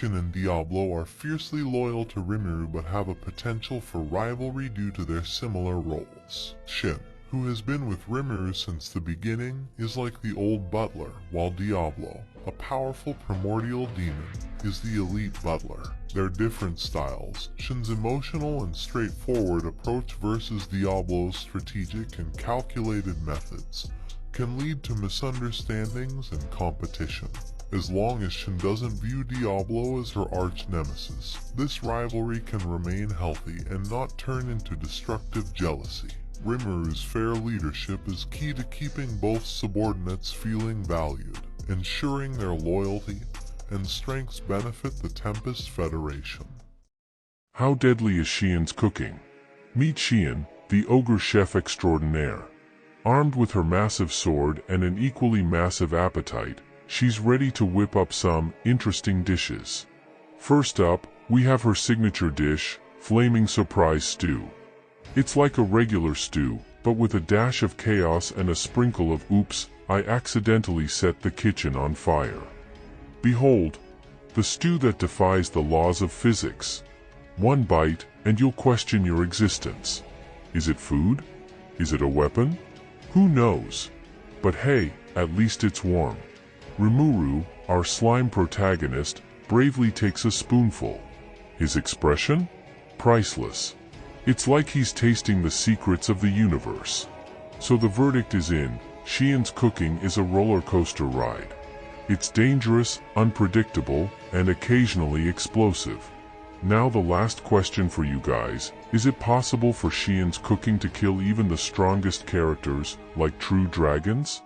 Shin and Diablo are fiercely loyal to Rimuru but have a potential for rivalry due to their similar roles. Shin, who has been with Rimuru since the beginning, is like the old butler, while Diablo, a powerful primordial demon, is the elite butler. Their different styles, Shin's emotional and straightforward approach versus Diablo's strategic and calculated methods, can lead to misunderstandings and competition. As long as Shin doesn't view Diablo as her arch-nemesis, this rivalry can remain healthy and not turn into destructive jealousy. Rimuru's fair leadership is key to keeping both subordinates feeling valued, ensuring their loyalty and strengths benefit the Tempest Federation. How deadly is Shion's cooking? Meet Shion, the ogre chef extraordinaire. Armed with her massive sword and an equally massive appetite, she's ready to whip up some interesting dishes. First up, we have her signature dish, Flaming Surprise Stew. It's like a regular stew, but with a dash of chaos and a sprinkle of oops, I accidentally set the kitchen on fire. Behold, the stew that defies the laws of physics. One bite, and you'll question your existence. Is it food? Is it a weapon? Who knows? But hey, at least it's warm. Rimuru, our slime protagonist, bravely takes a spoonful. His expression? Priceless. It's like he's tasting the secrets of the universe. So the verdict is in, Shion's cooking is a roller coaster ride. It's dangerous, unpredictable, and occasionally explosive. Now the last question for you guys, is it possible for Shion's cooking to kill even the strongest characters, like true dragons?